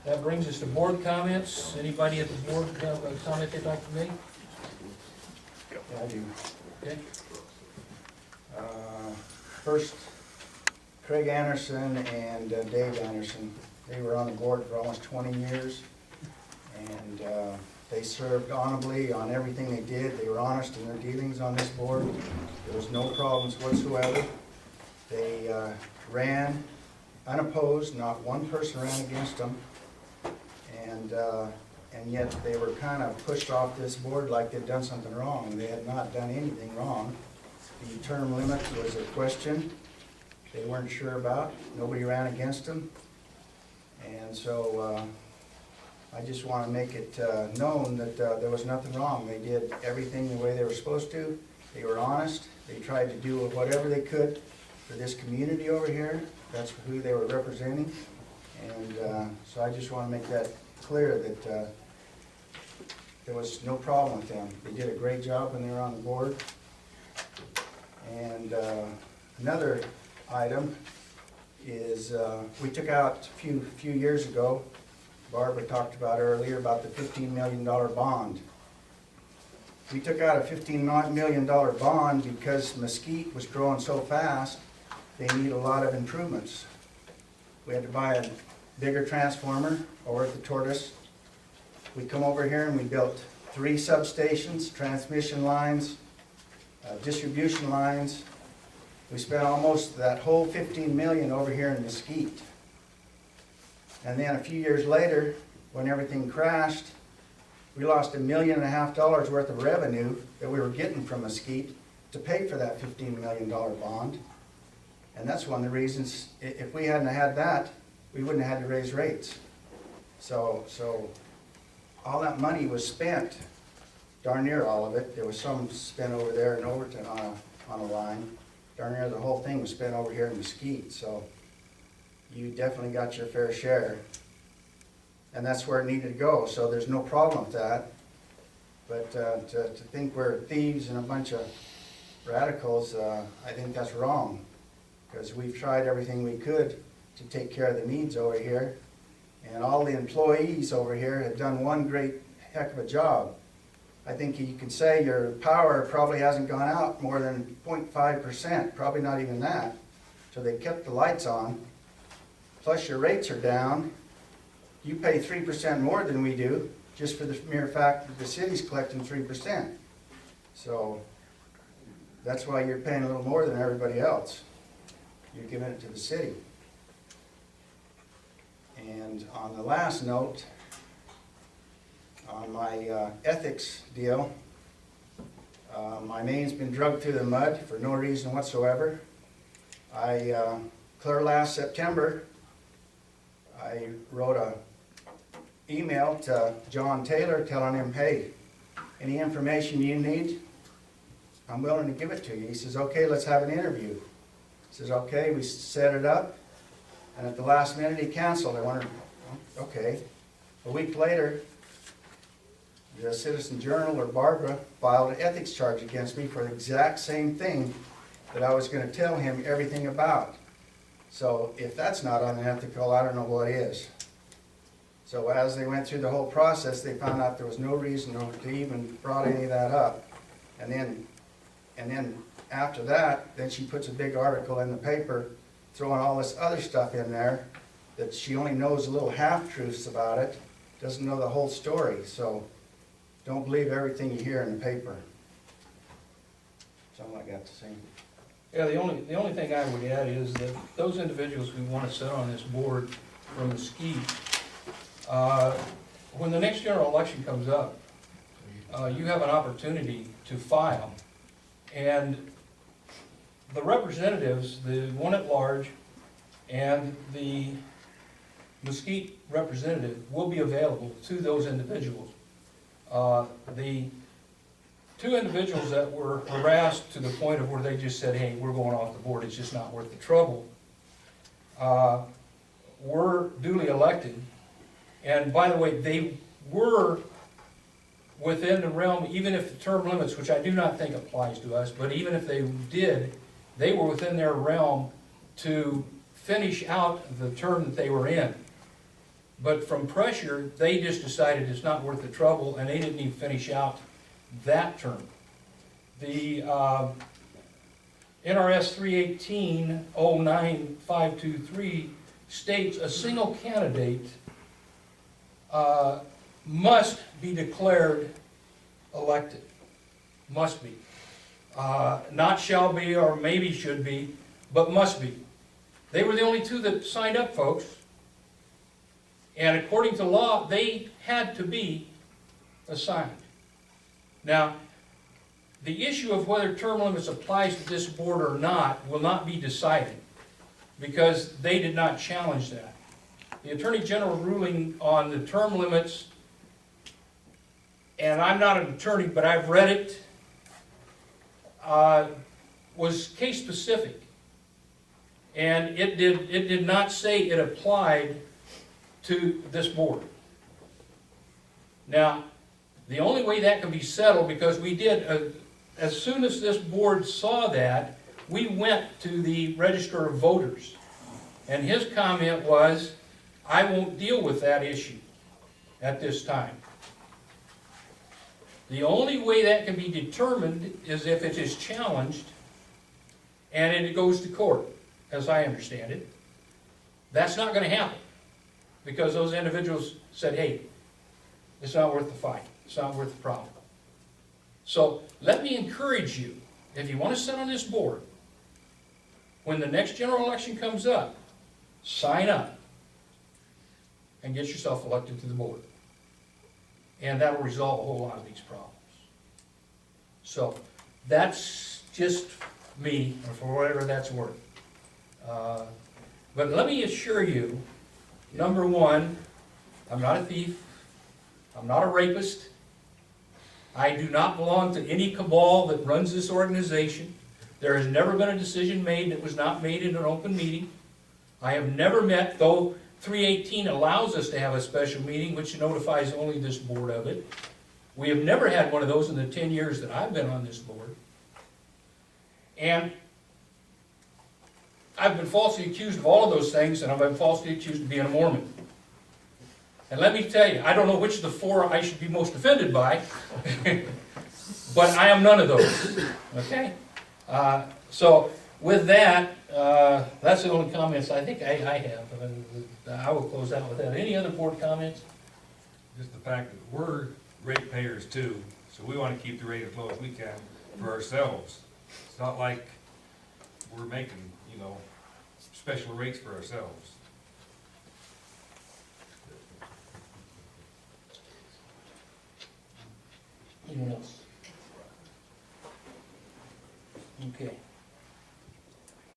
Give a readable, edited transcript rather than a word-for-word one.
That brings us to board comments. Anybody at the board have a comment they'd like to make? Yeah, I do. Okay. First, Craig Anderson and Dave Anderson, they were on the board for almost 20 years, and they served honorably on everything they did. They were honest in their dealings on this board. There was no problems whatsoever. They ran unopposed, not one person ran against them, and yet they were kind of pushed off this board like they'd done something wrong. They had not done anything wrong. The term limit was a question they weren't sure about. Nobody ran against them. And so I just want to make it known that there was nothing wrong. They did everything the way they were supposed to. They were honest. They tried to do whatever they could for this community over here. That's who they were representing. And so I just want to make that clear that there was no problem with them. They did a great job when they were on the board. And another item is we took out a few years ago, Barbara talked about earlier, about the $15 million bond. We took out a $15 million bond because Mesquite was growing so fast, they need a lot of improvements. We had to buy a bigger transformer over at the Tortoise. We come over here and we built 3 substations, transmission lines, distribution lines. We spent almost that whole $15 million over here in Mesquite. And then a few years later, when everything crashed, we lost $1.5 million worth of revenue that we were getting from Mesquite to pay for that $15 million bond. And that's one of the reasons, if we hadn't had that, we wouldn't have had to raise rates. So all that money was spent, darn near all of it. There was some spent over there in Overton on a line. Darn near the whole thing was spent over here in Mesquite. So you definitely got your fair share. And that's where it needed to go. So there's no problem with that. But to think we're thieves and a bunch of radicals, I think that's wrong. Because we've tried everything we could to take care of the needs over here. And all the employees over here have done one great heck of a job. I think you can say your power probably hasn't gone out more than 0.5%, probably not even that. So they kept the lights on. Plus your rates are down. You pay 3% more than we do, just for the mere fact that the city's collecting 3%. So that's why you're paying a little more than everybody else. You're giving it to the city. And on the last note, on my ethics deal, my name's been dragged through the mud for no reason whatsoever. Clear last September, I wrote a email to John Taylor telling him, hey, any information you need, I'm willing to give it to you. He says, okay, let's have an interview. He says, okay, we set it up. And at the last minute, he canceled. I wondered, okay. A week later, the Citizen Journal or Barbara filed an ethics charge against me for the exact same thing that I was going to tell him everything about. So if that's not unethical, I don't know what is. So as they went through the whole process, they found out there was no reason to even brought any of that up. And then after that, then she puts a big article in the paper throwing all this other stuff in there that she only knows little half-truths about it, doesn't know the whole story. So don't believe everything you hear in the paper. That's all I got to say. Yeah, the only thing I would add is that those individuals who want to sit on this board from Mesquite, when the next general election comes up, you have an opportunity to file. And the representatives, the one at large and the Mesquite representative, will be available to those individuals. The 2 individuals that were harassed to the point of where they just said, hey, we're going off the board, it's just not worth the trouble, were duly elected. And by the way, they were within the realm, even if the term limits, which I do not think applies to us, but even if they did, they were within their realm to finish out the term that they were in. But from pressure, they just decided it's not worth the trouble, and they didn't even finish out that term. The NRS 318-09523 states a single candidate must be declared elected. Must be. Not shall be or maybe should be, but must be. They were the only two that signed up, folks. And according to law, they had to be assigned. Now, the issue of whether term limits applies to this board or not will not be decided, because they did not challenge that. The Attorney General ruling on the term limits, and I'm not an attorney, but I've read it, was case specific. And it did not say it applied to this board. Now, the only way that can be settled, because we did, as soon as this board saw that, we went to the Register of Voters. And his comment was, I won't deal with that issue at this time. The only way that can be determined is if it is challenged and it goes to court, as I understand it. That's not going to happen, because those individuals said, hey, it's not worth the fight. It's not worth the problem. So let me encourage you, if you want to sit on this board, when the next general election comes up, sign up and get yourself elected to the board. And that will resolve a whole lot of these problems. So that's just me, or for whatever that's worth. But let me assure you, number one, I'm not a thief. I'm not a rapist. I do not belong to any cabal that runs this organization. There has never been a decision made that was not made in an open meeting. I have never met, though 318 allows us to have a special meeting which notifies only this board of it. We have never had one of those in the 10 years that I've been on this board. And I've been falsely accused of all of those things, and I've been falsely accused of being a Mormon. And let me tell you, I don't know which of the four I should be most offended by, but I am none of those, okay? So with that, that's the only comments I think I have. I will close out with that. Any other board comments? Just the fact that we're ratepayers too, so we want to keep the rate as low as we can for ourselves. It's not like we're making, you know, special rates for ourselves. Anyone else? Okay.